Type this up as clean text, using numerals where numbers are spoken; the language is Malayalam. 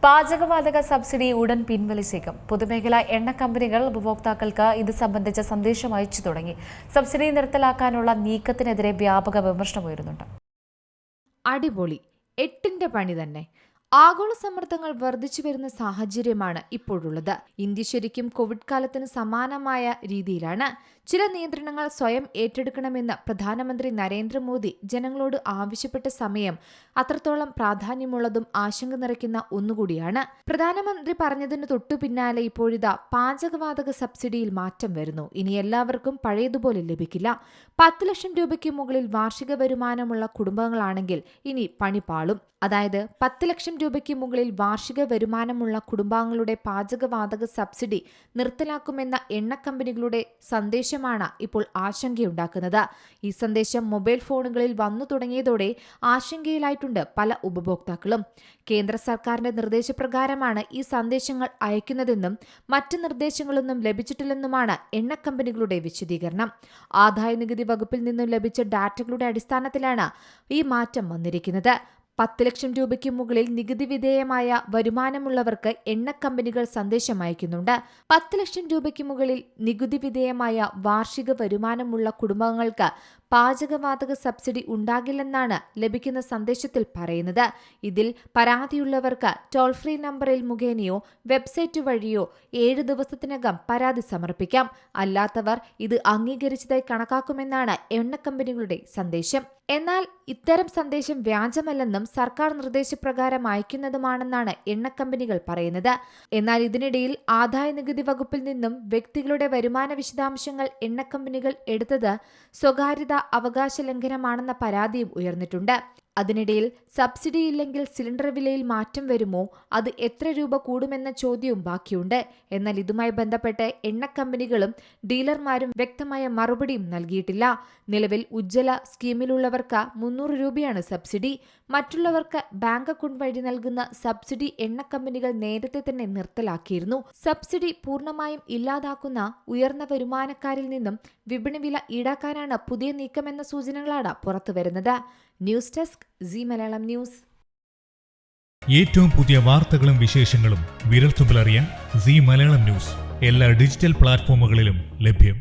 പാചകവാതക സബ്സിഡി ഉടൻ പിൻവലിച്ചേക്കും. പൊതുമേഖലാ എണ്ണ കമ്പനികൾ ഉപഭോക്താക്കൾക്ക് ഇത് സംബന്ധിച്ച സന്ദേശം അയച്ചു തുടങ്ങി. സബ്സിഡി നിർത്തലാക്കാനുള്ള നീക്കത്തിനെതിരെ വ്യാപക വിമർശനമുയരുന്നുണ്ട്. അടിപൊളി, 8ന്റെ പണി തന്നെ. ആഗോള സമ്മർദ്ദങ്ങൾ വർദ്ധിച്ചു വരുന്ന സാഹചര്യമാണ് ഇപ്പോഴുള്ളത്. ഇന്ത്യ ശരിക്കും കോവിഡ് കാലത്തിന് സമാനമായ രീതിയിലാണ്. ചില നിയന്ത്രണങ്ങൾ സ്വയം ഏറ്റെടുക്കണമെന്ന് പ്രധാനമന്ത്രി നരേന്ദ്രമോദി ജനങ്ങളോട് ആവശ്യപ്പെട്ട സമയം അത്രത്തോളം പ്രാധാന്യമുള്ളതും ആശങ്ക നിറയ്ക്കുന്ന ഒന്നുകൂടിയാണ്. പ്രധാനമന്ത്രി പറഞ്ഞതിന് തൊട്ടു പിന്നാലെ ഇപ്പോഴിതാ പാചകവാതക സബ്സിഡിയിൽ മാറ്റം വരുന്നു. ഇനി എല്ലാവർക്കും പഴയതുപോലെ ലഭിക്കില്ല. 10 ലക്ഷം രൂപയ്ക്ക് മുകളിൽ വാർഷിക വരുമാനമുള്ള കുടുംബങ്ങളാണെങ്കിൽ ഇനി പണി പാളും. അതായത് 10 ലക്ഷം രൂപയ്ക്ക് മുകളിൽ വാർഷിക വരുമാനമുള്ള കുടുംബാംഗങ്ങളുടെ പാചകവാതക സബ്സിഡി നിർത്തലാക്കുമെന്ന എണ്ണ കമ്പനികളുടെ സന്ദേശമാണ് ഇപ്പോൾ ആശങ്കയുണ്ടാക്കുന്നത്. ഈ സന്ദേശം മൊബൈൽ ഫോണുകളിൽ വന്നു തുടങ്ങിയതോടെ ആശങ്കയിലായിട്ടുണ്ട് പല ഉപഭോക്താക്കളും. കേന്ദ്ര സർക്കാരിന്റെ നിർദ്ദേശപ്രകാരമാണ് ഈ സന്ദേശങ്ങൾ അയക്കുന്നതെന്നും മറ്റ് നിർദ്ദേശങ്ങളൊന്നും ലഭിച്ചിട്ടില്ലെന്നുമാണ് എണ്ണ കമ്പനികളുടെ വിശദീകരണം. ആദായനികുതി വകുപ്പിൽ നിന്നും ലഭിച്ച ഡാറ്റകളുടെ അടിസ്ഥാനത്തിലാണ് ഈ മാറ്റം വന്നിരിക്കുന്നത്. 10 ലക്ഷം രൂപയ്ക്ക് മുകളിൽ നികുതി വിധേയമായ വരുമാനമുള്ളവർക്ക് എണ്ണ കമ്പനികൾ സന്ദേശം അയക്കുന്നുണ്ട്. 10 ലക്ഷം രൂപയ്ക്ക് മുകളിൽ നികുതി വിധേയമായ വാർഷിക വരുമാനമുള്ള കുടുംബങ്ങൾക്ക് പാചകവാതക സബ്സിഡി ഉണ്ടാകില്ലെന്നാണ് ലഭിക്കുന്ന സന്ദേശത്തിൽ പറയുന്നത്. ഇതിൽ പരാതിയുള്ളവർക്ക് ടോൾ ഫ്രീ നമ്പറിൽ മുഖേനയോ വെബ്സൈറ്റ് വഴിയോ 7 ദിവസത്തിനകം പരാതി സമർപ്പിക്കാം. അല്ലാത്തവർ ഇത് അംഗീകരിച്ചതായി കണക്കാക്കുമെന്നാണ് എണ്ണ കമ്പനികളുടെ സന്ദേശം. എന്നാൽ ഇത്തരം സന്ദേശം വ്യാജമല്ലെന്നും സർക്കാർ നിർദ്ദേശപ്രകാരം അയക്കുന്നതുമാണെന്നാണ് എണ്ണ കമ്പനികൾ പറയുന്നത്. എന്നാൽ ഇതിനിടയിൽ ആദായനികുതി വകുപ്പിൽ നിന്നും വ്യക്തികളുടെ വരുമാന വിശദാംശങ്ങൾ എണ്ണ കമ്പനികൾ എടുത്തത് സ്വകാര്യത അവകാശ ലംഘനമാണെന്ന പരാതിയും ഉയർന്നിട്ടുണ്ട്. അതിനിടയിൽ സബ്സിഡി ഇല്ലെങ്കിൽ സിലിണ്ടർ വിലയിൽ മാറ്റം വരുമോ, അത് എത്ര രൂപ കൂടുമെന്ന ചോദ്യവും ബാക്കിയുണ്ട്. എന്നാൽ ഇതുമായി ബന്ധപ്പെട്ട് എണ്ണ കമ്പനികളും ഡീലർമാരും വ്യക്തമായ മറുപടിയും നൽകിയിട്ടില്ല. നിലവിൽ ഉജ്ജ്വല സ്കീമിലുള്ളവർക്ക് 300 രൂപയാണ് സബ്സിഡി. മറ്റുള്ളവർക്ക് ബാങ്ക് അക്കൗണ്ട് വഴി നൽകുന്ന സബ്സിഡി എണ്ണ കമ്പനികൾ നേരത്തെ തന്നെ നിർത്തലാക്കിയിരുന്നു. സബ്സിഡി പൂർണ്ണമായും ഇല്ലാതാക്കുന്ന ഉയർന്ന വരുമാനക്കാരിൽ നിന്നും വിപണി വില ഈടാക്കാനാണ് പുതിയ നീക്കമെന്ന സൂചനകളാണ് പുറത്തുവരുന്നത്. News desk Zee Malayalam news. ഏറ്റവും പുതിയ വാർത്തകളും വിശേഷങ്ങളും വിരൽത്തുമ്പിലറിയാൻ സീ മലയാളം ന്യൂസ് എല്ലാ ഡിജിറ്റൽ പ്ലാറ്റ്ഫോമുകളിലും ലഭ്യം.